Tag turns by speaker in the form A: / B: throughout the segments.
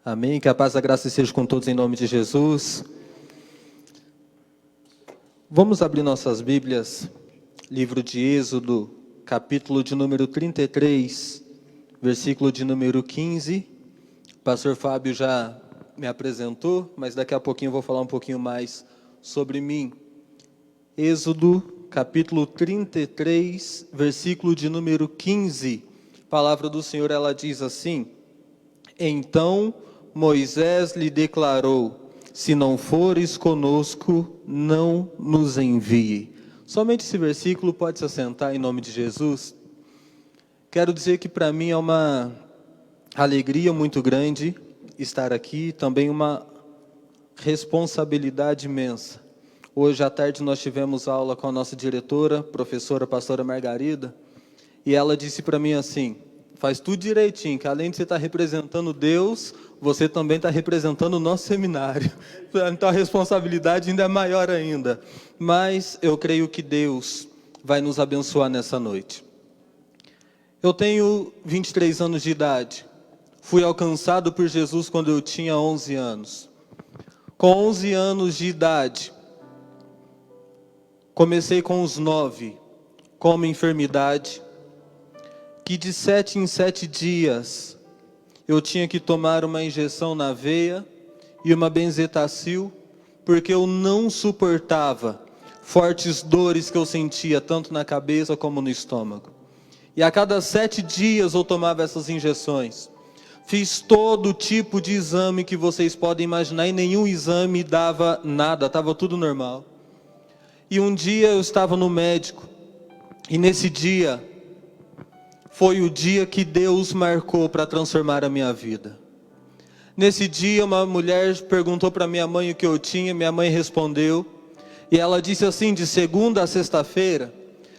A: Amém. Que a paz e a graça seja com todos em nome de Jesus. Vamos abrir nossas Bíblias, livro de Êxodo, capítulo de número 33, versículo de número 15. O pastor Fábio já me apresentou, mas daqui a pouquinho eu vou falar um pouquinho mais sobre mim. Êxodo, capítulo 33, versículo de número 15. A palavra do Senhor, ela diz assim: Então Moisés lhe declarou: se não fores conosco, não nos envie. Somente esse versículo, pode se assentar em nome de Jesus. Quero dizer que para mim é uma alegria muito grande estar aqui, também uma responsabilidade imensa. Hoje à tarde nós tivemos aula com a nossa diretora, professora, pastora Margarida, e ela disse para mim assim: faz tudo direitinho, que além de você estar representando Deus, você também está representando o nosso seminário. Então a responsabilidade ainda é maior ainda. Mas eu creio que Deus vai nos abençoar nessa noite. Eu tenho 23 anos de idade. Fui alcançado por Jesus quando eu tinha 11 anos. Com 11 anos de idade, comecei com os 9, com uma enfermidade, que de 7 em 7 dias eu tinha que tomar uma injeção na veia e uma benzetacil, porque eu não suportava fortes dores que eu sentia tanto na cabeça como no estômago. E a cada 7 dias eu tomava essas injeções. Fiz todo tipo de exame que vocês podem imaginar e nenhum exame dava nada, estava tudo normal. E um dia eu estava no médico e nesse dia foi o dia que Deus marcou para transformar a minha vida. Nesse dia uma mulher perguntou para minha mãe o que eu tinha, minha mãe respondeu, e ela disse assim: de segunda a sexta-feira,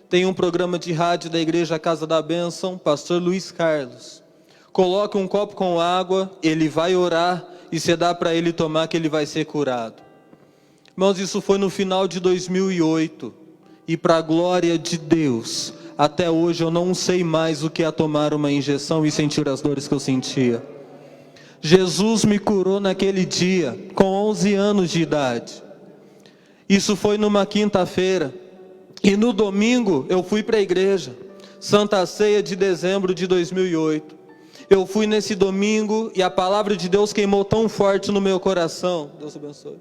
A: tem um programa de rádio da Igreja Casa da Bênção, pastor Luiz Carlos. Coloque um copo com água, ele vai orar, e você dá para ele tomar que ele vai ser curado. Irmãos, isso foi no final de 2008, e para a glória de Deus, até hoje eu não sei mais o que é tomar uma injeção e sentir as dores que eu sentia. Jesus me curou naquele dia, com 11 anos de idade. Isso foi numa quinta-feira. E no domingo eu fui para a igreja, Santa Ceia de dezembro de 2008. Eu fui nesse domingo e a palavra de Deus queimou tão forte no meu coração, Deus abençoe,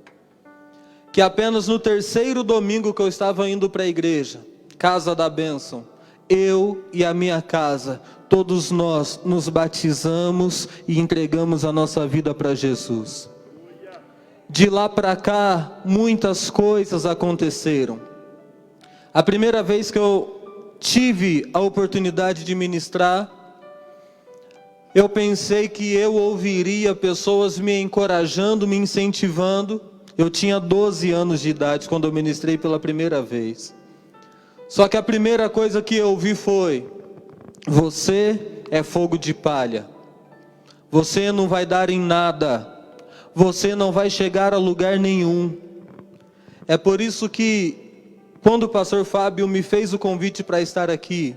A: que apenas no terceiro domingo que eu estava indo para a igreja, Casa da Bênção, eu e a minha casa, todos nós nos batizamos e entregamos a nossa vida para Jesus. De lá para cá, muitas coisas aconteceram. A primeira vez que eu tive a oportunidade de ministrar, eu pensei que eu ouviria pessoas me encorajando, me incentivando. Eu tinha 12 anos de idade quando eu ministrei pela primeira vez. Só que a primeira coisa que eu ouvi foi: você é fogo de palha, você não vai dar em nada, você não vai chegar a lugar nenhum. É por isso que, quando o pastor Fábio me fez o convite para estar aqui,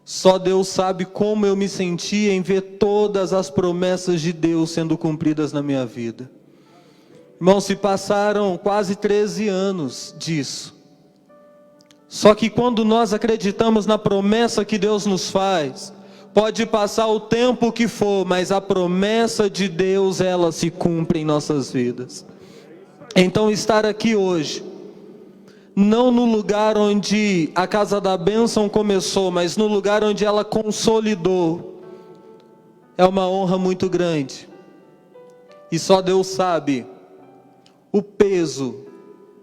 A: só Deus sabe como eu me senti em ver todas as promessas de Deus sendo cumpridas na minha vida. Irmão, se passaram quase 13 anos disso. Só que quando nós acreditamos na promessa que Deus nos faz, pode passar o tempo que for, mas a promessa de Deus, ela se cumpre em nossas vidas. Então estar aqui hoje, não no lugar onde a Casa da Bênção começou, mas no lugar onde ela consolidou, é uma honra muito grande. E só Deus sabe o peso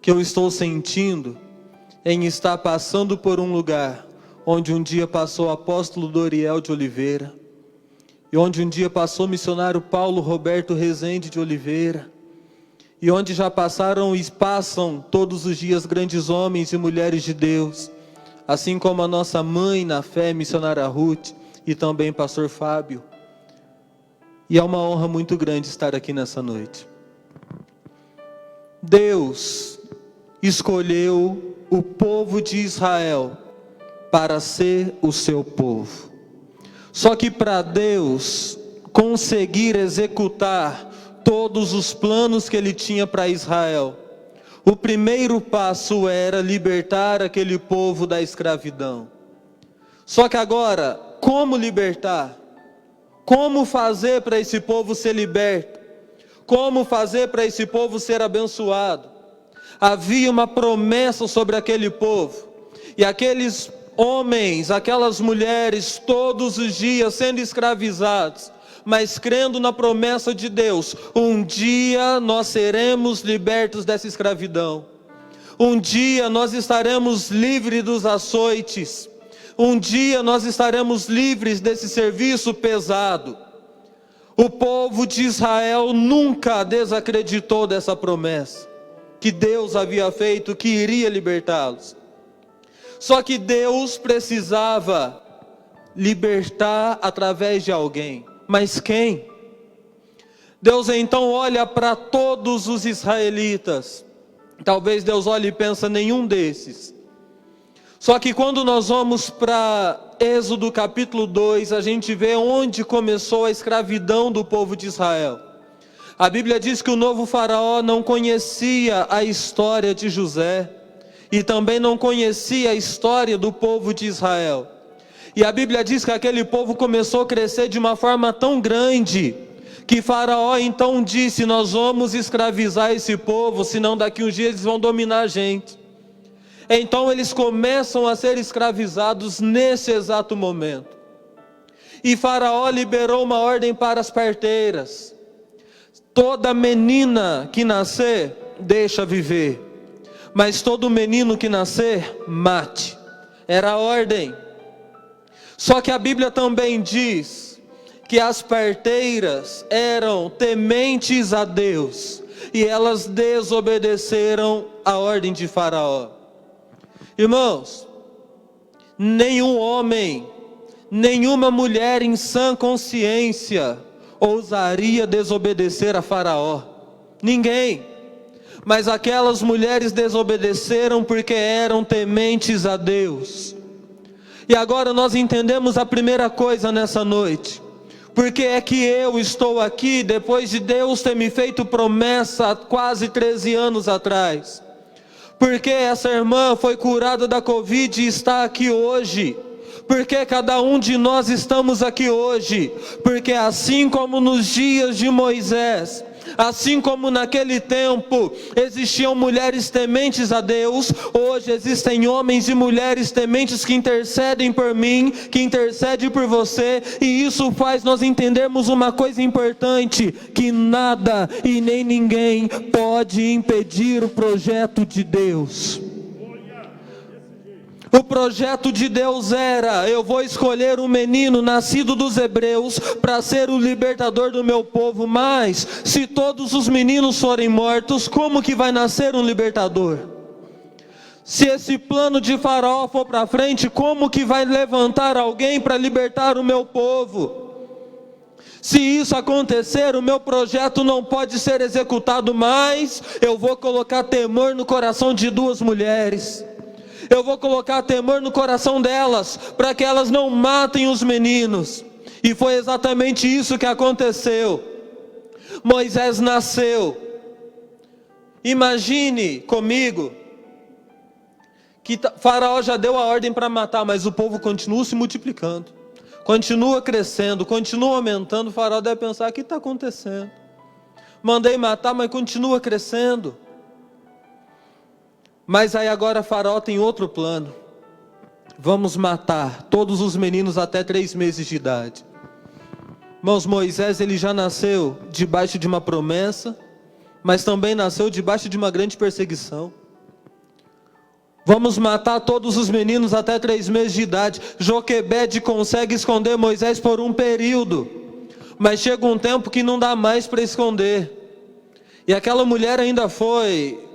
A: que eu estou sentindo em estar passando por um lugar onde um dia passou o apóstolo Doriel de Oliveira, e onde um dia passou o missionário Paulo Roberto Rezende de Oliveira, e onde já passaram e passam todos os dias grandes homens e mulheres de Deus, assim como a nossa mãe na fé, missionária Ruth, e também pastor Fábio. E é uma honra muito grande estar aqui nessa noite. Deus escolheu o povo de Israel para ser o seu povo. Só que para Deus conseguir executar todos os planos que ele tinha para Israel, o primeiro passo era libertar aquele povo da escravidão. Só que agora, como libertar? Como fazer para esse povo ser liberto? Como fazer para esse povo ser abençoado? Havia uma promessa sobre aquele povo, e aqueles homens, aquelas mulheres, todos os dias sendo escravizados, mas crendo na promessa de Deus, um dia nós seremos libertos dessa escravidão, um dia nós estaremos livres dos açoites, um dia nós estaremos livres desse serviço pesado. O povo de Israel nunca desacreditou dessa promessa, que Deus havia feito, que iria libertá-los. Só que Deus precisava libertar através de alguém. Mas quem? Deus então olha para todos os israelitas. Talvez Deus olhe e pensa, nenhum desses. Só que quando nós vamos para Êxodo capítulo 2, a gente vê onde começou a escravidão do povo de Israel. A Bíblia diz que o novo faraó não conhecia a história de José, e também não conhecia a história do povo de Israel. E a Bíblia diz que aquele povo começou a crescer de uma forma tão grande, que Faraó então disse, nós vamos escravizar esse povo, senão daqui uns dias eles vão dominar a gente. Então eles começam a ser escravizados nesse exato momento. E Faraó liberou uma ordem para as parteiras. Toda menina que nascer, deixa viver. Mas todo menino que nascer, mate. Era a ordem. Só que a Bíblia também diz que as parteiras eram tementes a Deus, e elas desobedeceram a ordem de Faraó. Irmãos, nenhum homem, nenhuma mulher em sã consciência ousaria desobedecer a Faraó. Ninguém. Mas aquelas mulheres desobedeceram porque eram tementes a Deus. E agora nós entendemos a primeira coisa nessa noite. Porque é que eu estou aqui depois de Deus ter me feito promessa há quase 13 anos atrás? Porque essa irmã foi curada da Covid e está aqui hoje? Porque cada um de nós estamos aqui hoje? Porque assim como nos dias de Moisés, assim como naquele tempo existiam mulheres tementes a Deus, hoje existem homens e mulheres tementes que intercedem por mim, que intercedem por você, e isso faz nós entendermos uma coisa importante, que nada e nem ninguém pode impedir o projeto de Deus. O projeto de Deus era, eu vou escolher um menino nascido dos hebreus para ser o libertador do meu povo, mas se todos os meninos forem mortos, como que vai nascer um libertador? Se esse plano de Faraó for para frente, como que vai levantar alguém para libertar o meu povo? Se isso acontecer, o meu projeto não pode ser executado mais. Eu vou colocar temor no coração de duas mulheres. Eu vou colocar temor no coração delas, para que elas não matem os meninos. E foi exatamente isso que aconteceu. Moisés nasceu. Imagine comigo, que Faraó já deu a ordem para matar, mas o povo continua se multiplicando, continua crescendo, continua aumentando. O Faraó deve pensar, o que está acontecendo? Mandei matar, mas continua crescendo. Mas aí agora Faraó tem outro plano. Vamos matar todos os meninos até 3 meses de idade. Irmãos, Moisés ele já nasceu debaixo de uma promessa, mas também nasceu debaixo de uma grande perseguição. Vamos matar todos os meninos até 3 meses de idade. Joquebede consegue esconder Moisés por um período, mas chega um tempo que não dá mais para esconder. E aquela mulher ainda foi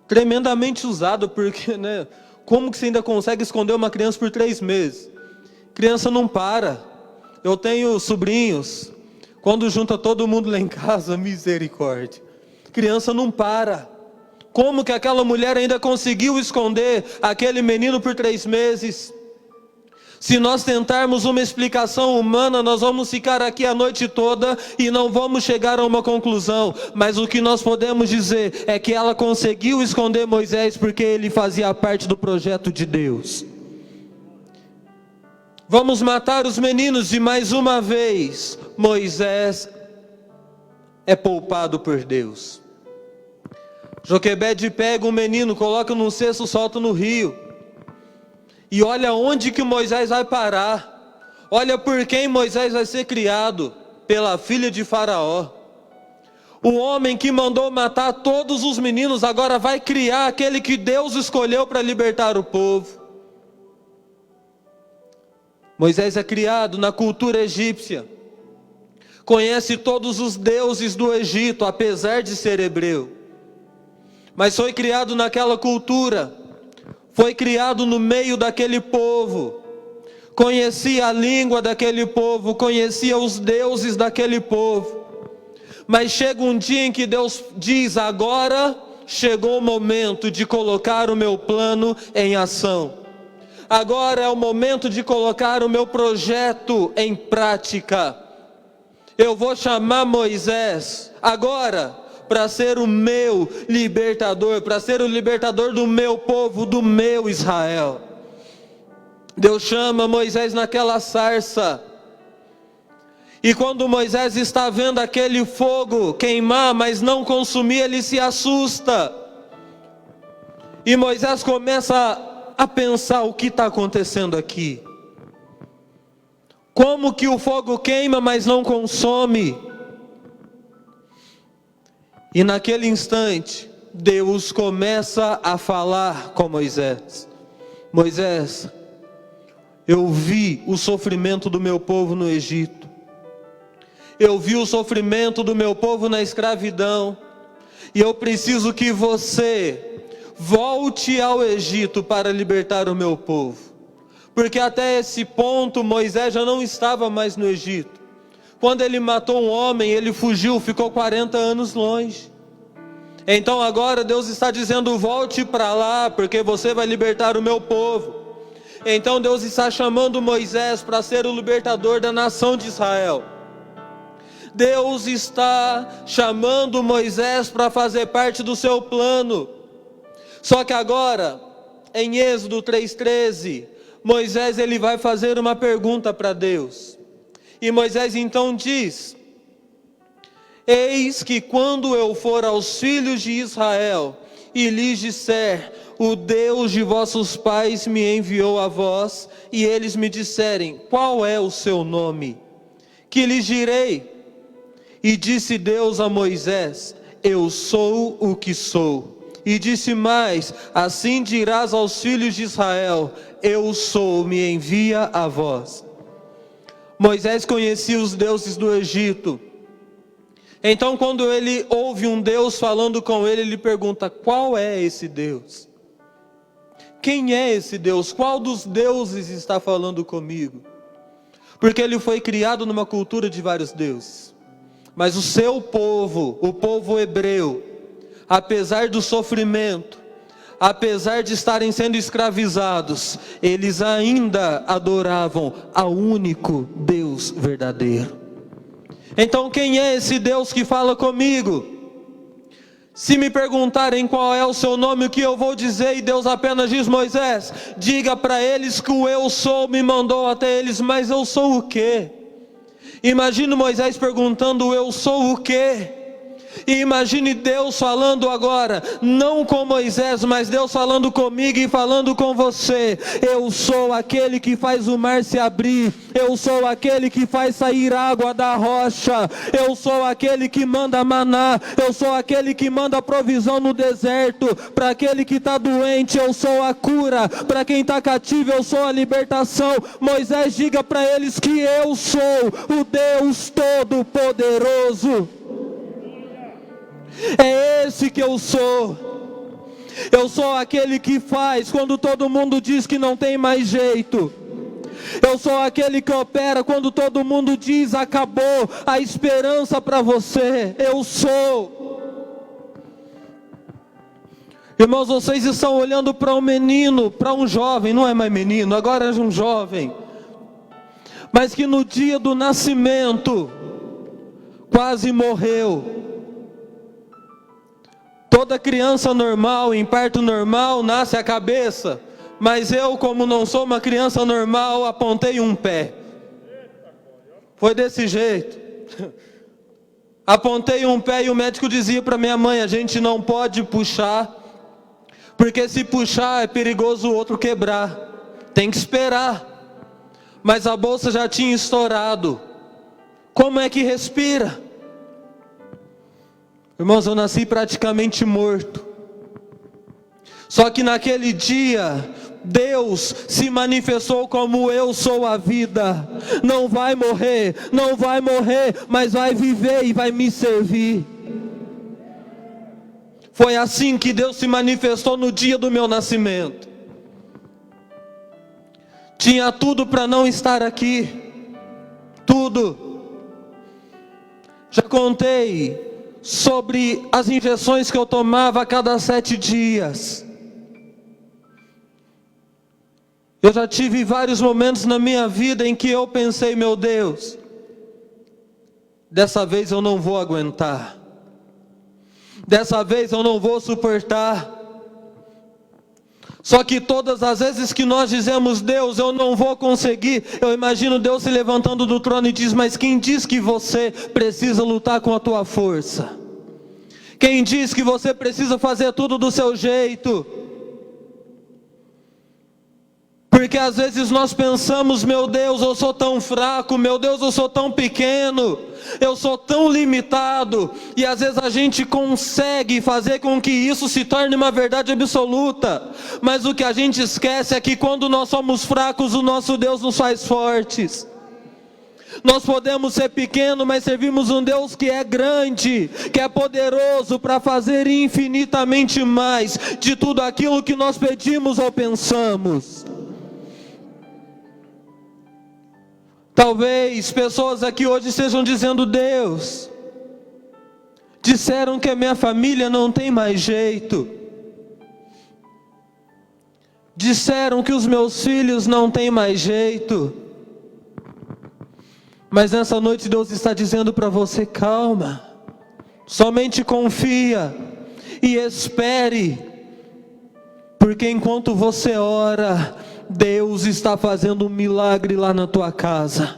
A: tremendamente usado, porque, né, como que você ainda consegue esconder uma criança por 3 meses? Criança não para. Eu tenho sobrinhos, quando junta todo mundo lá em casa, misericórdia, criança não para. Como que aquela mulher ainda conseguiu esconder aquele menino por 3 meses? Se nós tentarmos uma explicação humana, nós vamos ficar aqui a noite toda e não vamos chegar a uma conclusão. Mas o que nós podemos dizer é que ela conseguiu esconder Moisés porque ele fazia parte do projeto de Deus. Vamos matar os meninos e mais uma vez Moisés é poupado por Deus. Joquebede pega um menino, coloca num cesto, solta no rio. E olha onde que Moisés vai parar. Olha por quem Moisés vai ser criado. Pela filha de Faraó. O homem que mandou matar todos os meninos agora vai criar aquele que Deus escolheu para libertar o povo. Moisés é criado na cultura egípcia. Conhece todos os deuses do Egito, apesar de ser hebreu. Mas foi criado naquela cultura. Foi criado no meio daquele povo, conhecia a língua daquele povo, conhecia os deuses daquele povo. Mas chega um dia em que Deus diz: agora chegou o momento de colocar o meu plano em ação. Agora é o momento de colocar o meu projeto em prática. Eu vou chamar Moisés agora para ser o meu libertador, para ser o libertador do meu povo, do meu Israel. Deus chama Moisés naquela sarça. E quando Moisés está vendo aquele fogo queimar, mas não consumir, ele se assusta. E Moisés começa a pensar: o que está acontecendo aqui? Como que o fogo queima, mas não consome? E naquele instante, Deus começa a falar com Moisés: Moisés, eu vi o sofrimento do meu povo no Egito. Eu vi o sofrimento do meu povo na escravidão. E eu preciso que você volte ao Egito para libertar o meu povo. Porque até esse ponto Moisés já não estava mais no Egito. Quando ele matou um homem, ele fugiu, ficou 40 anos longe. Então agora Deus está dizendo: volte para lá, porque você vai libertar o meu povo. Então Deus está chamando Moisés para ser o libertador da nação de Israel. Deus está chamando Moisés para fazer parte do seu plano. Só que agora, em Êxodo 3:13, Moisés ele vai fazer uma pergunta para Deus. E Moisés então diz: eis que quando eu for aos filhos de Israel e lhes disser: o Deus de vossos pais me enviou a vós, e eles me disserem: qual é o seu nome? Que lhes direi? E disse Deus a Moisés: eu sou o que sou. E disse mais: assim dirás aos filhos de Israel: eu sou, me envia a vós. Moisés conhecia os deuses do Egito. Então quando ele ouve um Deus falando com ele, ele pergunta: qual é esse Deus? Quem é esse Deus? Qual dos deuses está falando comigo? Porque ele foi criado numa cultura de vários deuses. Mas o seu povo, o povo hebreu, apesar do sofrimento, apesar de estarem sendo escravizados, eles ainda adoravam ao único Deus verdadeiro. Então quem é esse Deus que fala comigo? Se me perguntarem qual é o seu nome, o que eu vou dizer? E Deus apenas diz: Moisés, diga para eles que o eu sou me mandou até eles. Mas eu sou o quê? Imagine Moisés perguntando: eu sou o quê? E imagine Deus falando agora, não com Moisés, mas Deus falando comigo e falando com você: eu sou aquele que faz o mar se abrir, eu sou aquele que faz sair água da rocha, eu sou aquele que manda maná, eu sou aquele que manda provisão no deserto. Para aquele que está doente, eu sou a cura, para quem está cativo, eu sou a libertação. Moisés, diga para eles que eu sou o Deus Todo-Poderoso. É esse que eu sou. Eu sou aquele que faz quando todo mundo diz que não tem mais jeito. Eu sou aquele que opera quando todo mundo diz: acabou a esperança para você. Eu sou. Irmãos, vocês estão olhando para um menino, para um jovem, não é mais menino, agora é um jovem, mas que no dia do nascimento quase morreu. Toda criança normal, em parto normal, nasce a cabeça, mas eu, como não sou uma criança normal, apontei um pé. Foi desse jeito. Apontei um pé e o médico dizia para minha mãe: a gente não pode puxar, porque se puxar é perigoso o outro quebrar. Tem que esperar. Mas a bolsa já tinha estourado. Como é que respira? Irmãos, eu nasci praticamente morto. Só que naquele dia, Deus se manifestou como: eu sou a vida. Não vai morrer, mas vai viver e vai me servir. Foi assim que Deus se manifestou no dia do meu nascimento. Tinha tudo para não estar aqui. Tudo. Já contei sobre as injeções que eu tomava a cada 7 dias. Eu já tive vários momentos na minha vida em que eu pensei: meu Deus, dessa vez eu não vou aguentar. Dessa vez eu não vou suportar. Só que todas as vezes que nós dizemos: Deus, eu não vou conseguir, eu imagino Deus se levantando do trono e diz: mas quem diz que você precisa lutar com a tua força? Quem diz que você precisa fazer tudo do seu jeito? Porque às vezes nós pensamos: meu Deus, eu sou tão fraco, meu Deus, eu sou tão pequeno, eu sou tão limitado. E às vezes a gente consegue fazer com que isso se torne uma verdade absoluta. Mas o que a gente esquece é que quando nós somos fracos, o nosso Deus nos faz fortes. Nós podemos ser pequenos, mas servimos um Deus que é grande, que é poderoso para fazer infinitamente mais de tudo aquilo que nós pedimos ou pensamos. Talvez pessoas aqui hoje estejam dizendo: Deus, disseram que a minha família não tem mais jeito. Disseram que os meus filhos não têm mais jeito. Mas nessa noite Deus está dizendo para você: calma, somente confia e espere, porque enquanto você ora, Deus está fazendo um milagre lá na tua casa.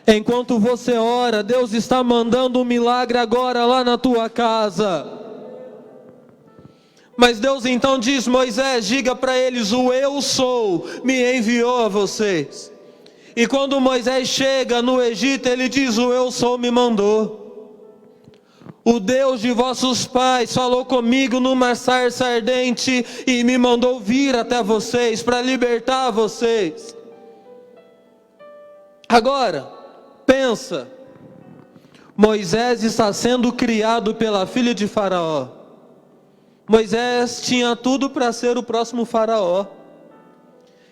A: Enquanto você ora, Deus está mandando um milagre agora lá na tua casa. Mas Deus então diz: Moisés, diga para eles: o eu sou me enviou a vocês. E quando Moisés chega no Egito, ele diz: o eu sou me mandou. O Deus de vossos pais falou comigo numa sarça ardente e me mandou vir até vocês para libertar vocês. Agora, pensa, Moisés está sendo criado pela filha de Faraó. Moisés tinha tudo para ser o próximo Faraó.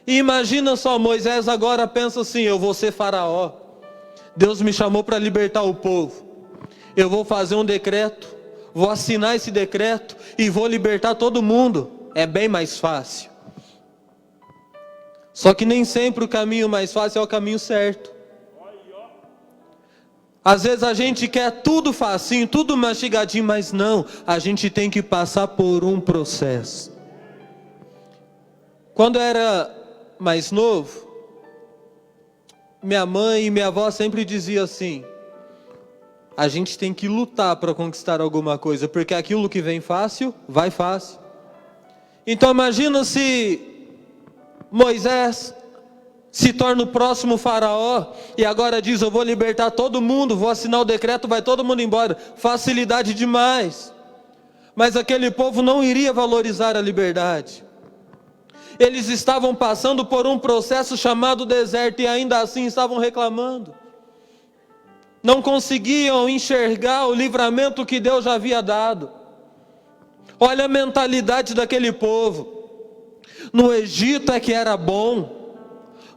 A: E imagina só, Moisés agora pensa assim: eu vou ser Faraó. Deus me chamou para libertar o povo. Eu vou fazer um decreto, vou assinar esse decreto e vou libertar todo mundo. É bem mais fácil. Só que nem sempre o caminho mais fácil é o caminho certo. Às vezes a gente quer tudo facinho, tudo mastigadinho, mas não, a gente tem que passar por um processo. Quando eu era mais novo, minha mãe e minha avó sempre diziam assim: a gente tem que lutar para conquistar alguma coisa, porque aquilo que vem fácil, vai fácil. Então imagina se Moisés se torna o próximo Faraó, e agora diz: eu vou libertar todo mundo, vou assinar o decreto, vai todo mundo embora. Facilidade demais. Mas aquele povo não iria valorizar a liberdade. Eles estavam passando por um processo chamado deserto, e ainda assim estavam reclamando. Não conseguiam enxergar o livramento que Deus já havia dado. Olha a mentalidade daquele povo. No Egito é que era bom,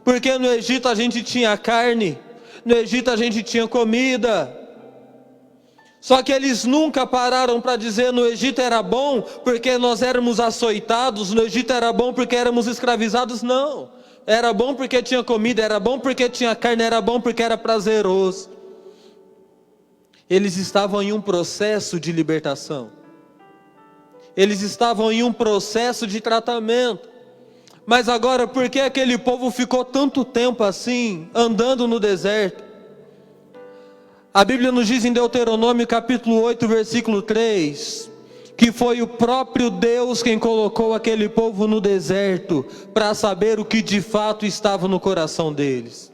A: porque no Egito a gente tinha carne, no Egito a gente tinha comida. Só que eles nunca pararam para dizer: no Egito era bom porque nós éramos açoitados, no Egito era bom porque éramos escravizados. Não, Era bom porque tinha comida, era bom porque tinha carne, era bom porque era prazeroso. Eles estavam em um processo de libertação. Eles estavam em um processo de tratamento. Mas agora, por que aquele povo ficou tanto tempo assim, andando no deserto? A Bíblia nos diz em Deuteronômio capítulo 8, versículo 3, que foi o próprio Deus quem colocou aquele povo no deserto, para saber o que de fato estava no coração deles.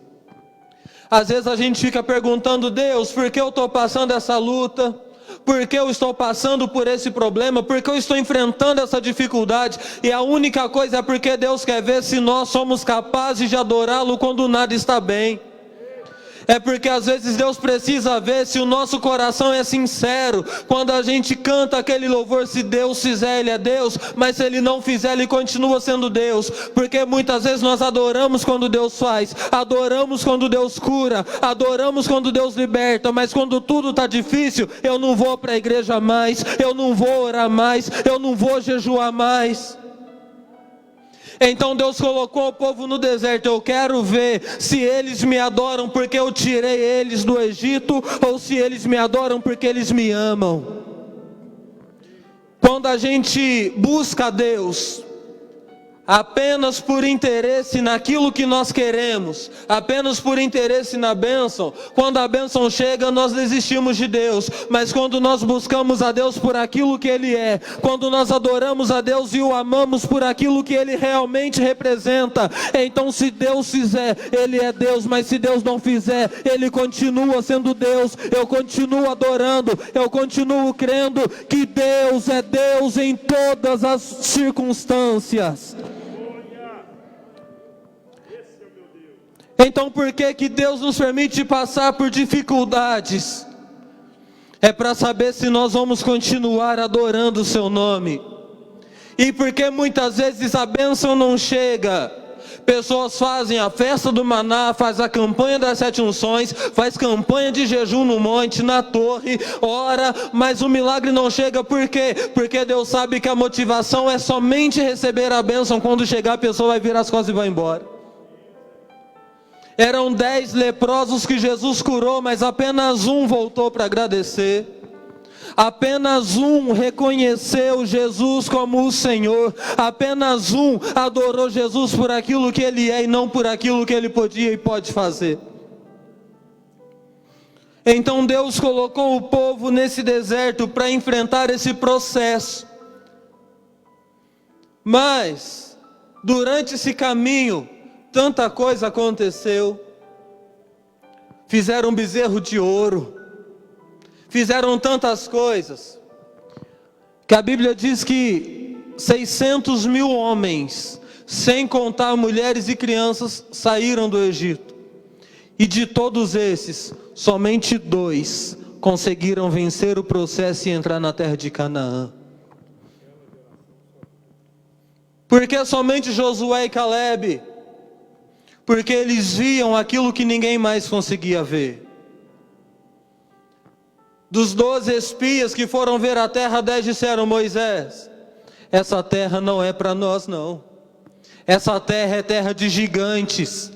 A: Às vezes a gente fica perguntando: Deus, por que eu estou passando essa luta? Por que eu estou passando por esse problema? Por que eu estou enfrentando essa dificuldade? E a única coisa é porque Deus quer ver se nós somos capazes de adorá-lo quando nada está bem. É porque às vezes Deus precisa ver se o nosso coração é sincero. Quando a gente canta aquele louvor, se Deus fizer, Ele é Deus, mas se Ele não fizer, Ele continua sendo Deus. Porque muitas vezes nós adoramos quando Deus faz, adoramos quando Deus cura, adoramos quando Deus liberta, mas quando tudo está difícil, eu não vou para a igreja mais, eu não vou orar mais, eu não vou jejuar mais. Então Deus colocou o povo no deserto. Eu quero ver se eles me adoram porque eu tirei eles do Egito, ou se eles me adoram porque eles me amam. Quando a gente busca a Deus apenas por interesse naquilo que nós queremos, apenas por interesse na bênção, quando a bênção chega, nós desistimos de Deus. Mas quando nós buscamos a Deus por aquilo que Ele é, quando nós adoramos a Deus e o amamos por aquilo que Ele realmente representa, então se Deus fizer, Ele é Deus, mas se Deus não fizer, Ele continua sendo Deus. Eu continuo adorando, eu continuo crendo que Deus é Deus em todas as circunstâncias. Então por que Deus nos permite passar por dificuldades? É para saber se nós vamos continuar adorando o seu nome. E porque muitas vezes a bênção não chega. Pessoas fazem a festa do maná, faz a campanha das 7 unções, faz campanha de jejum no monte, na torre, ora, mas o milagre não chega. Por quê? Porque Deus sabe que a motivação é somente receber a bênção. Quando chegar, a pessoa vai virar as costas e vai embora. Eram 10 leprosos que Jesus curou, mas apenas um voltou para agradecer. Apenas um reconheceu Jesus como o Senhor. Apenas um adorou Jesus por aquilo que Ele é e não por aquilo que Ele podia e pode fazer. Então Deus colocou o povo nesse deserto para enfrentar esse processo. Mas durante esse caminho, tanta coisa aconteceu. Fizeram um bezerro de ouro, fizeram tantas coisas, que a Bíblia diz que 600 mil homens, sem contar mulheres e crianças, saíram do Egito. E de todos esses, somente 2 conseguiram vencer o processo e entrar na terra de Canaã. Por que somente Josué e Calebe? Porque eles viam aquilo que ninguém mais conseguia ver. Dos 12 espias que foram ver a terra, 10 disseram: Moisés, essa terra não é para nós não. Essa terra é terra de gigantes.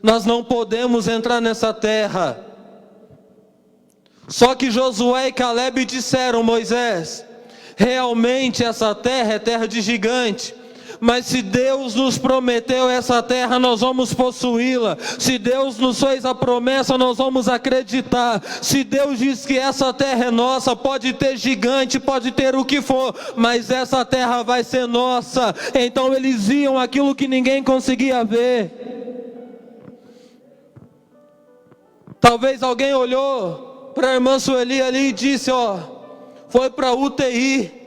A: Nós não podemos entrar nessa terra. Só que Josué e Calebe disseram: Moisés, realmente essa terra é terra de gigante. Mas se Deus nos prometeu essa terra, nós vamos possuí-la. Se Deus nos fez a promessa, nós vamos acreditar. Se Deus diz que essa terra é nossa, pode ter gigante, pode ter o que for, mas essa terra vai ser nossa. Então eles viam aquilo que ninguém conseguia ver. Talvez alguém olhou para a irmã Sueli ali e disse: ó, foi para UTI.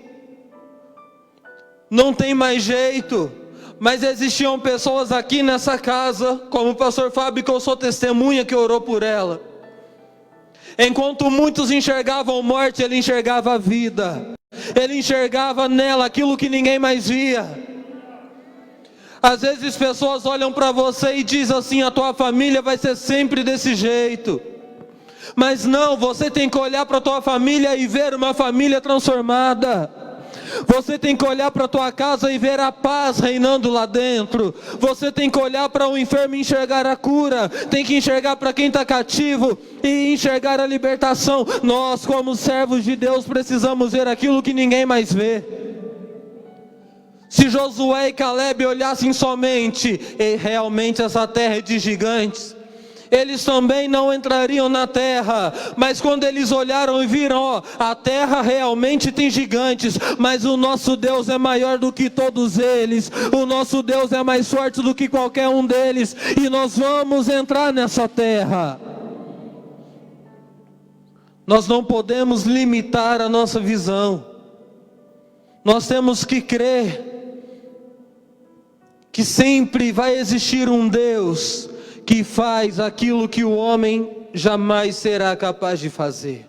A: Não tem mais jeito. Mas existiam pessoas aqui nessa casa, como o pastor Fábio, que eu sou testemunha, que orou por ela. Enquanto muitos enxergavam morte, ele enxergava a vida. Ele enxergava nela aquilo que ninguém mais via. Às vezes pessoas olham para você e dizem assim: a tua família vai ser sempre desse jeito. Mas não, você tem que olhar para a tua família e ver uma família transformada. Você tem que olhar para a tua casa e ver a paz reinando lá dentro. Você tem que olhar para o enfermo e enxergar a cura. Tem que enxergar para quem está cativo e enxergar a libertação. Nós, como servos de Deus, precisamos ver aquilo que ninguém mais vê. Se Josué e Caleb olhassem somente, e realmente essa terra é de gigantes, eles também não entrariam na terra. Mas quando eles olharam e viram, a terra realmente tem gigantes, mas o nosso Deus é maior do que todos eles, o nosso Deus é mais forte do que qualquer um deles, e nós vamos entrar nessa terra. Nós não podemos limitar a nossa visão. Nós temos que crer que sempre vai existir um Deus que faz aquilo que o homem jamais será capaz de fazer.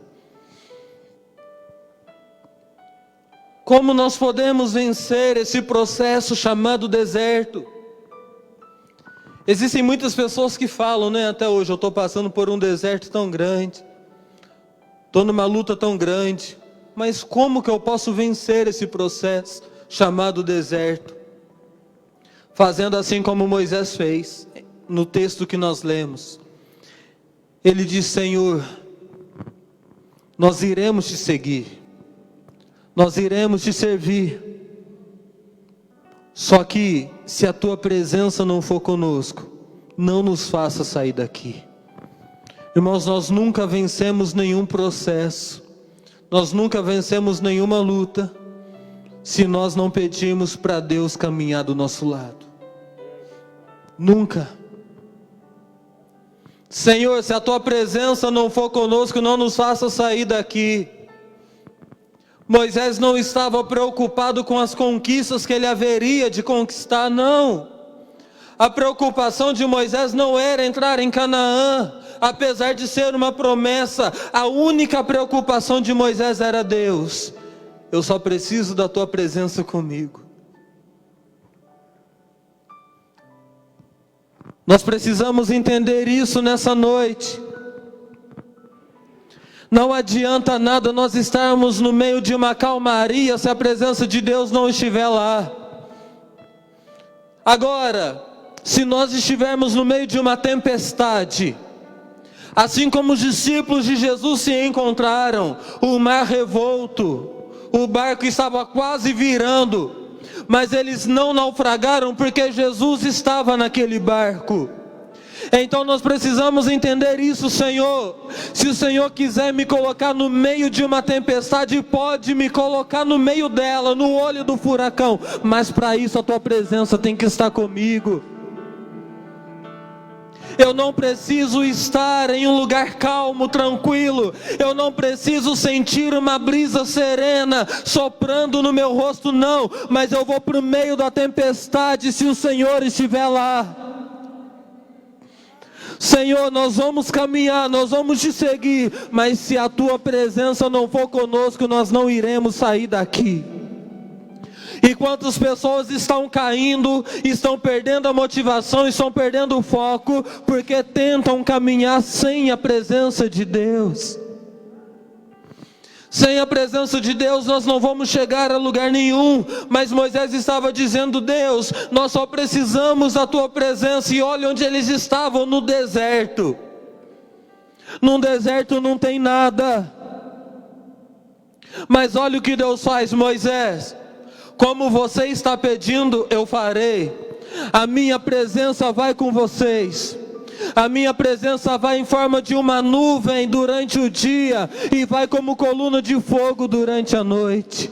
A: Como nós podemos vencer esse processo chamado deserto? Existem muitas pessoas que falam, até hoje, eu estou passando por um deserto tão grande, estou numa luta tão grande, mas como que eu posso vencer esse processo chamado deserto? Fazendo assim como Moisés fez. No texto que nós lemos, ele diz: Senhor, nós iremos te seguir, nós iremos te servir, só que se a tua presença não for conosco, não nos faça sair daqui. Irmãos, nós nunca vencemos nenhum processo, nós nunca vencemos nenhuma luta, se nós não pedirmos para Deus caminhar do nosso lado. Nunca. Senhor, se a tua presença não for conosco, não nos faça sair daqui. Moisés não estava preocupado com as conquistas que ele haveria de conquistar, não. A preocupação de Moisés não era entrar em Canaã, apesar de ser uma promessa. A única preocupação de Moisés era Deus. Eu só preciso da tua presença comigo. Nós precisamos entender isso nessa noite. Não adianta nada nós estarmos no meio de uma calmaria se a presença de Deus não estiver lá. Agora, se nós estivermos no meio de uma tempestade, assim como os discípulos de Jesus se encontraram, o mar revolto, o barco estava quase virando, mas eles não naufragaram porque Jesus estava naquele barco. Então nós precisamos entender isso, Senhor. Se o Senhor quiser me colocar no meio de uma tempestade, pode me colocar no meio dela, no olho do furacão, mas para isso a tua presença tem que estar comigo. Eu não preciso estar em um lugar calmo, tranquilo. Eu não preciso sentir uma brisa serena soprando no meu rosto, não. Mas eu vou para o meio da tempestade se o Senhor estiver lá. Senhor, nós vamos caminhar, nós vamos te seguir, mas se a tua presença não for conosco, nós não iremos sair daqui. E quantas pessoas estão caindo, estão perdendo a motivação, estão perdendo o foco, porque tentam caminhar sem a presença de Deus. Sem a presença de Deus nós não vamos chegar a lugar nenhum. Mas Moisés estava dizendo: Deus, nós só precisamos da tua presença. E olha onde eles estavam, no deserto. No deserto não tem nada. Mas olha o que Deus faz: Moisés, como você está pedindo, eu farei. A minha presença vai com vocês. A minha presença vai em forma de uma nuvem durante o dia e vai como coluna de fogo durante a noite.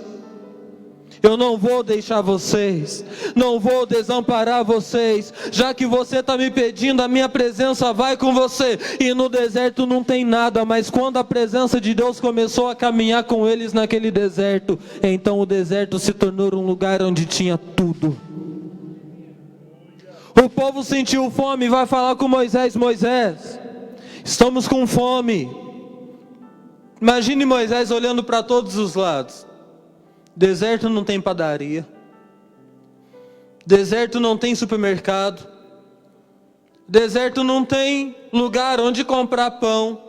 A: Eu não vou deixar vocês, não vou desamparar vocês. Já que você está me pedindo, a minha presença vai com você. E no deserto não tem nada, mas quando a presença de Deus começou a caminhar com eles naquele deserto, então o deserto se tornou um lugar onde tinha tudo. O povo sentiu fome e vai falar com Moisés: Moisés, estamos com fome. Imagine Moisés olhando para todos os lados. Deserto não tem padaria. Deserto não tem supermercado. Deserto não tem lugar onde comprar pão.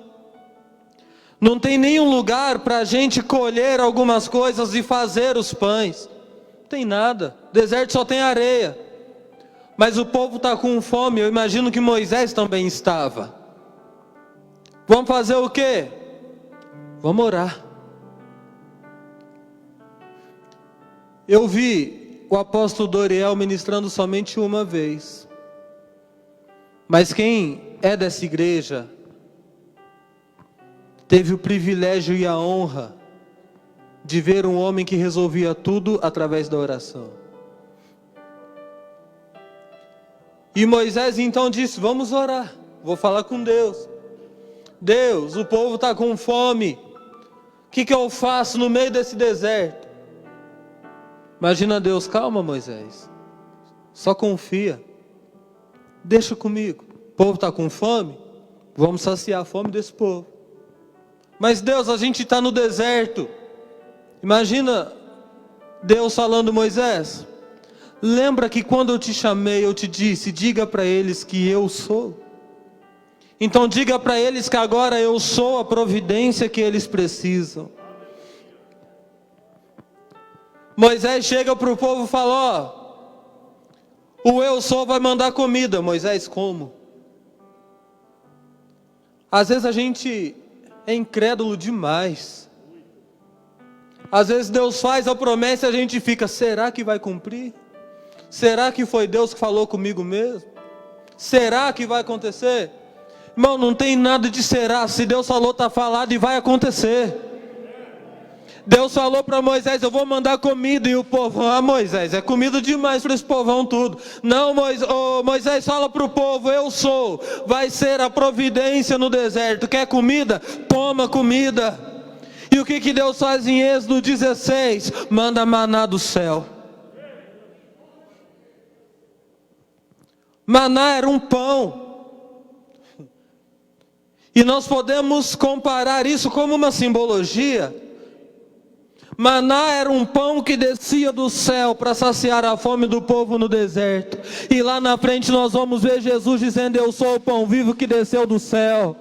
A: Não tem nenhum lugar para a gente colher algumas coisas e fazer os pães. Não tem nada. Deserto só tem areia. Mas o povo está com fome. Eu imagino que Moisés também estava. Vamos fazer o quê? Vamos orar. Eu vi o apóstolo Doriel ministrando somente uma vez. Mas quem é dessa igreja teve o privilégio e a honra de ver um homem que resolvia tudo através da oração. E Moisés então disse: vamos orar, vou falar com Deus. Deus, o povo está com fome, o que eu faço no meio desse deserto? Imagina Deus: calma, Moisés, só confia, deixa comigo. O povo está com fome, vamos saciar a fome desse povo. Mas Deus, a gente está no deserto. Imagina Deus falando: Moisés, lembra que quando eu te chamei, eu te disse, diga para eles que eu sou. Então diga para eles que agora eu sou a providência que eles precisam. Moisés chega para o povo e fala: ó, o eu sou vai mandar comida. Moisés, como? Às vezes a gente é incrédulo demais. Às vezes Deus faz a promessa e a gente fica: será que vai cumprir? Será que foi Deus que falou comigo mesmo? Será que vai acontecer? Irmão, não tem nada de será. Se Deus falou, está falado e vai acontecer. Deus falou para Moisés: eu vou mandar comida. E o povo: ah, Moisés, é comida demais para esse povão tudo. Não, Moisés fala para o povo: eu sou, vai ser a providência no deserto. Quer comida? Toma comida. E o que Deus faz em Êxodo 16? Manda maná do céu. Maná era um pão. E nós podemos comparar isso como uma simbologia. Maná era um pão que descia do céu para saciar a fome do povo no deserto. E lá na frente nós vamos ver Jesus dizendo: eu sou o pão vivo que desceu do céu.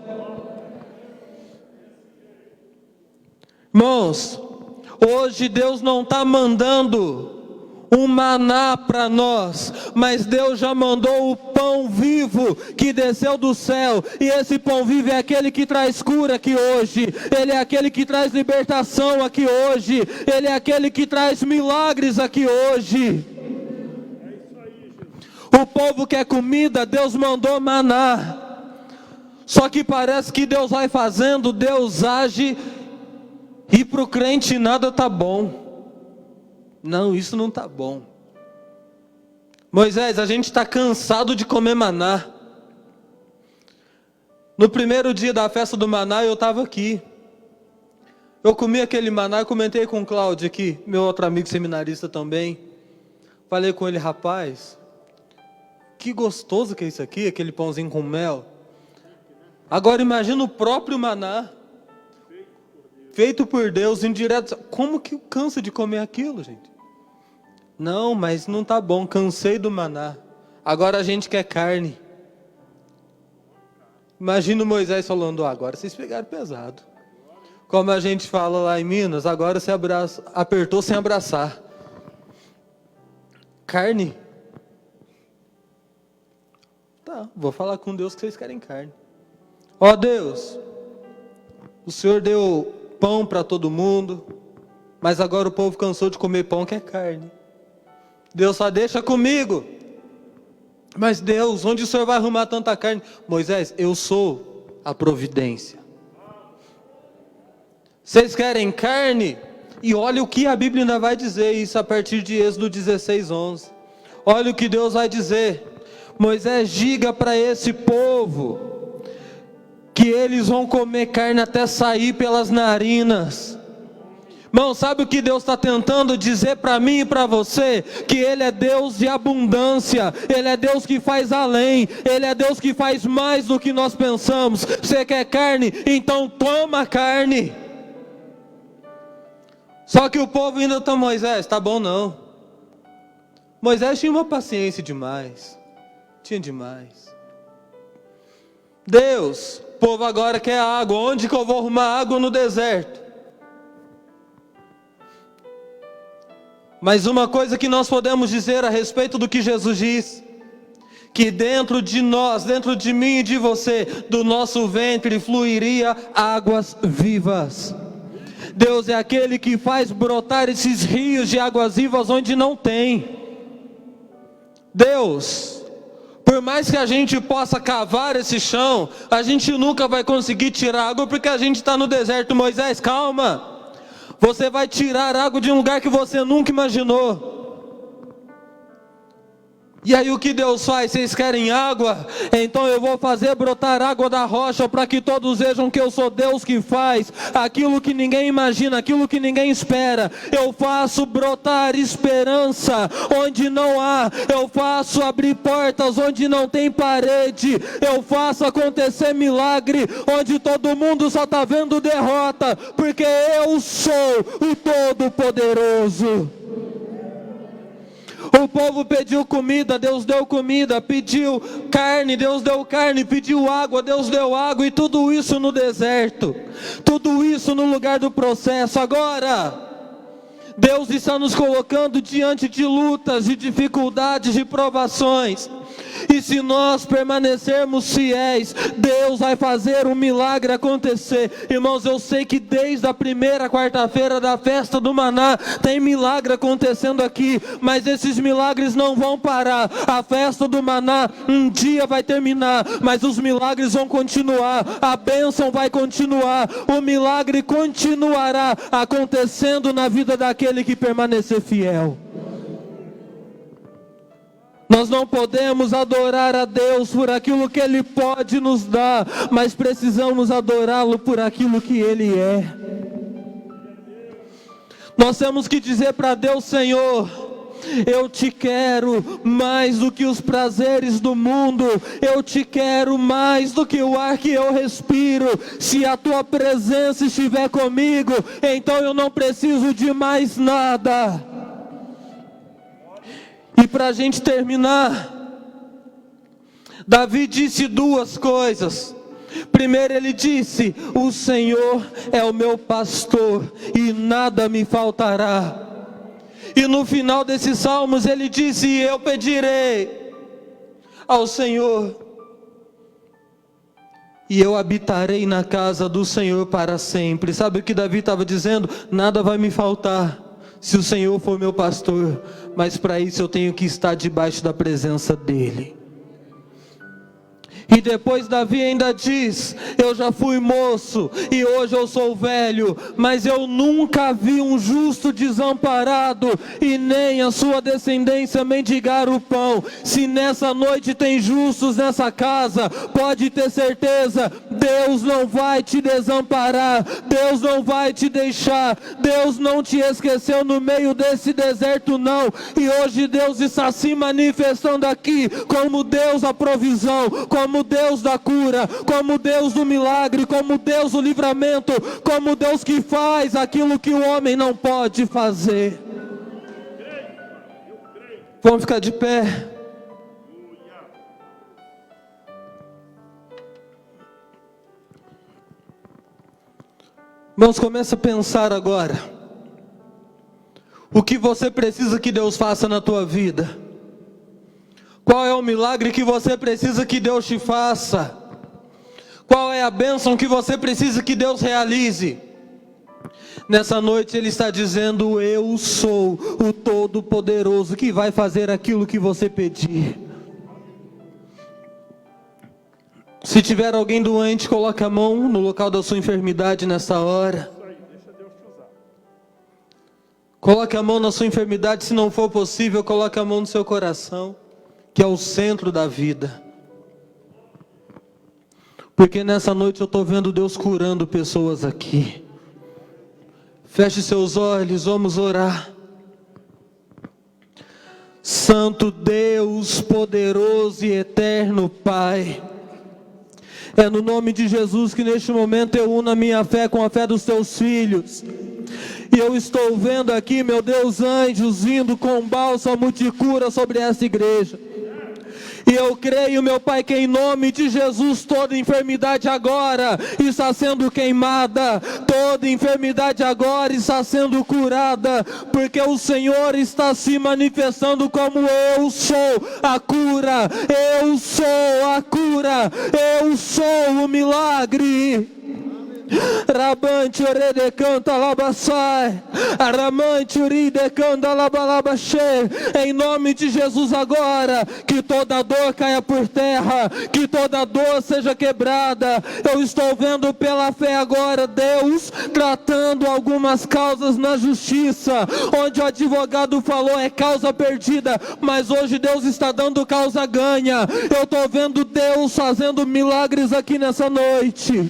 A: Irmãos, hoje Deus não está mandando um maná para nós, mas Deus já mandou o pão vivo que desceu do céu. E esse pão vivo é aquele que traz cura aqui hoje. Ele é aquele que traz libertação aqui hoje. Ele é aquele que traz milagres aqui hoje. O povo quer comida, Deus mandou maná. Só que parece que Deus vai fazendo, Deus age, e para o crente nada está bom. Não, isso não está bom. Moisés, a gente está cansado de comer maná. No primeiro dia da festa do maná eu estava aqui. Eu comi aquele maná, eu comentei com o Cláudio aqui, meu outro amigo seminarista também. Falei com ele: rapaz, que gostoso que é isso aqui, aquele pãozinho com mel. Agora imagina o próprio maná, feito por Deus, indireto. Como que cansa de comer aquilo, gente? Não, mas não tá bom, cansei do maná. Agora a gente quer carne. Imagina o Moisés falando: agora vocês pegaram pesado. Como a gente fala lá em Minas, agora você apertou sem abraçar. Carne? Tá, vou falar com Deus que vocês querem carne. Ó Deus, o Senhor deu pão para todo mundo, mas agora o povo cansou de comer pão, quer carne. Deus só deixa comigo. Mas Deus, onde o Senhor vai arrumar tanta carne? Moisés, eu sou a providência. Vocês querem carne? E olha o que a Bíblia ainda vai dizer, isso a partir de Êxodo 16:11. Olha o que Deus vai dizer: Moisés, diga para esse povo que eles vão comer carne até sair pelas narinas. Irmão, sabe o que Deus está tentando dizer para mim e para você? Que Ele é Deus de abundância, Ele é Deus que faz além, Ele é Deus que faz mais do que nós pensamos. Você quer carne? Então toma carne. Só que o povo ainda está: Moisés, tá bom não. Moisés tinha uma paciência demais, tinha demais. Deus, O povo agora quer água. Onde que eu vou arrumar água no deserto? Mas uma coisa que nós podemos dizer a respeito do que Jesus diz, que dentro de nós, dentro de mim e de você, do nosso ventre fluiria águas vivas. Deus é aquele que faz brotar esses rios de águas vivas onde não tem. Deus, por mais que a gente possa cavar esse chão, a gente nunca vai conseguir tirar água porque a gente está no deserto. Moisés, calma. Você vai tirar água de um lugar que você nunca imaginou. E aí o que Deus faz? Vocês querem água? Então eu vou fazer brotar água da rocha, para que todos vejam que eu sou Deus que faz aquilo que ninguém imagina, aquilo que ninguém espera. Eu faço brotar esperança onde não há. Eu faço abrir portas onde não tem parede. Eu faço acontecer milagre onde todo mundo só está vendo derrota, porque eu sou o Todo-Poderoso. O povo pediu comida, Deus deu comida. Pediu carne, Deus deu carne. Pediu água, Deus deu água. E tudo isso no deserto, tudo isso no lugar do processo. Agora Deus está nos colocando diante de lutas, de dificuldades, de provações. E se nós permanecermos fiéis, Deus vai fazer um milagre acontecer. Irmãos, eu sei que desde a primeira quarta-feira da festa do maná, tem milagre acontecendo aqui. Mas esses milagres não vão parar. A festa do maná um dia vai terminar, mas os milagres vão continuar. A bênção vai continuar. O milagre continuará acontecendo na vida daquele que permanecer fiel. Nós não podemos adorar a Deus por aquilo que Ele pode nos dar, mas precisamos adorá-lo por aquilo que Ele é. Nós temos que dizer para Deus: Senhor, eu te quero mais do que os prazeres do mundo, eu te quero mais do que o ar que eu respiro. Se a tua presença estiver comigo, então eu não preciso de mais nada. E para a gente terminar, Davi disse duas coisas. Primeiro ele disse: o Senhor é o meu pastor e nada me faltará. E no final desses salmos ele disse: eu pedirei ao Senhor e eu habitarei na casa do Senhor para sempre. Sabe o que Davi estava dizendo? Nada vai me faltar se o Senhor for meu pastor, mas para isso eu tenho que estar debaixo da presença dEle. E depois Davi ainda diz: eu já fui moço e hoje eu sou velho, mas eu nunca vi um justo desamparado e nem a sua descendência mendigar o pão. Se nessa noite tem justos nessa casa, pode ter certeza, Deus não vai te desamparar, Deus não vai te deixar, Deus não te esqueceu no meio desse deserto não. E hoje Deus está se manifestando aqui como Deus da provisão, como Deus da cura, como Deus do milagre, como Deus do livramento, como Deus que faz aquilo que o homem não pode fazer. Vamos ficar de pé. Irmãos, começa a pensar agora. O que você precisa que Deus faça na tua vida? Qual é o milagre que você precisa que Deus te faça? Qual é a bênção que você precisa que Deus realize? Nessa noite Ele está dizendo: eu sou o Todo-Poderoso que vai fazer aquilo que você pedir. Se tiver alguém doente, coloque a mão no local da sua enfermidade nessa hora. Coloque a mão na sua enfermidade. Se não for possível, coloque a mão no seu coração, que é o centro da vida. Porque nessa noite eu estou vendo Deus curando pessoas aqui. Feche seus olhos, vamos orar. Santo Deus, poderoso e eterno Pai, é no nome de Jesus que neste momento eu uno a minha fé com a fé dos teus filhos. E eu estou vendo aqui, meu Deus, anjos vindo com bálsamo de cura sobre essa igreja. E eu creio, meu Pai, que em nome de Jesus toda enfermidade agora está sendo queimada, toda enfermidade agora está sendo curada, porque o Senhor está se manifestando como eu sou a cura, eu sou a cura, eu sou o milagre. Rabante orede canta labassai, aramante uride canta labalabaxê. Em nome de Jesus agora, que toda dor caia por terra, que toda dor seja quebrada. Eu estou vendo pela fé agora Deus tratando algumas causas na justiça, onde o advogado falou é causa perdida, mas hoje Deus está dando causa ganha. Eu estou vendo Deus fazendo milagres aqui nessa noite.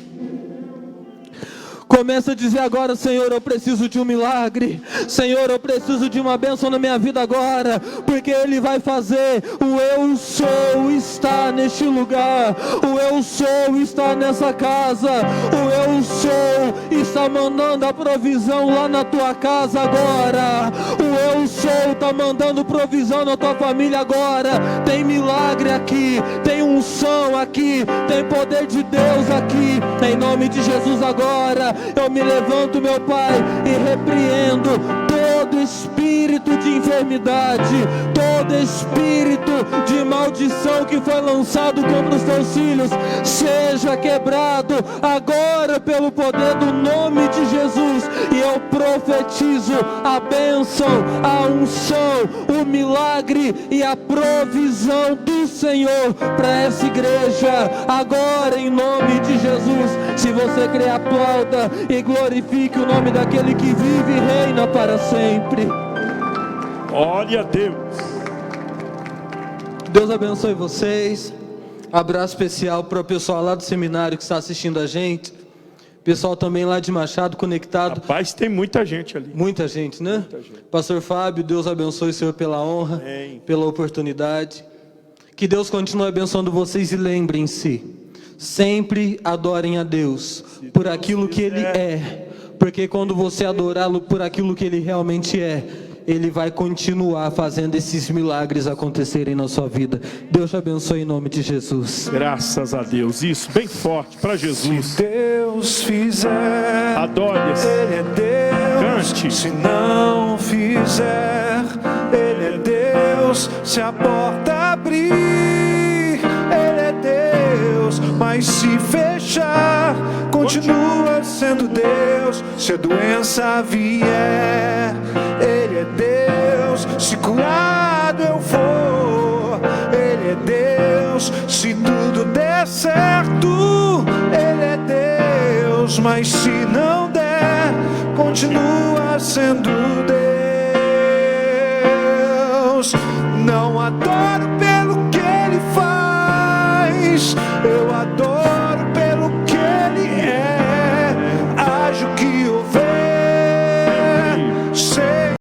A: Começa a dizer agora: Senhor, eu preciso de um milagre. Senhor, eu preciso de uma bênção na minha vida agora, porque Ele vai fazer. O eu sou está neste lugar, o eu sou está nessa casa, o eu sou está mandando a provisão lá na tua casa agora. O eu sou está mandando provisão na tua família agora. Tem milagre aqui, tem unção aqui, tem poder de Deus aqui. Em nome de Jesus agora eu me levanto, meu Pai, e repreendo todo espírito de enfermidade, todo espírito de maldição que foi lançado contra os teus filhos, seja quebrado agora pelo poder do nome de Jesus. E eu profetizo a bênção, a unção, o milagre e a provisão do Senhor para essa igreja agora, em nome de Jesus. Se você crê, aplauda e glorifique o nome daquele que vive e reina para sempre.
B: Glória a Deus.
A: Deus abençoe vocês. Abraço especial para o pessoal lá do seminário que está assistindo a gente. Pessoal também lá de Machado conectado.
B: Rapaz, tem muita gente ali.
A: Muita gente, né?
B: Muita gente.
A: Pastor Fábio, Deus abençoe o Senhor pela honra,
B: Amém.
A: pela oportunidade. Que Deus continue abençoando vocês e lembrem-se, sempre adorem a Deus por aquilo que Ele é. Porque quando você adorá-lo por aquilo que Ele realmente é, Ele vai continuar fazendo esses milagres acontecerem na sua vida. Deus te abençoe em nome de Jesus.
B: Graças a Deus. Isso, bem forte para Jesus.
C: Se Deus fizer,
B: Adore-se.
C: Ele é Deus.
B: Cante.
C: Se não fizer, Ele é Deus. Se a porta abrir, Ele é Deus. Mas se fechar, continua sendo Deus. Se a doença vier, Ele é Deus. Se curado eu for, Ele é Deus. Se tudo der certo, Ele é Deus. Mas se não der, continua sendo Deus. Não adoro pelo que Ele faz, eu adoro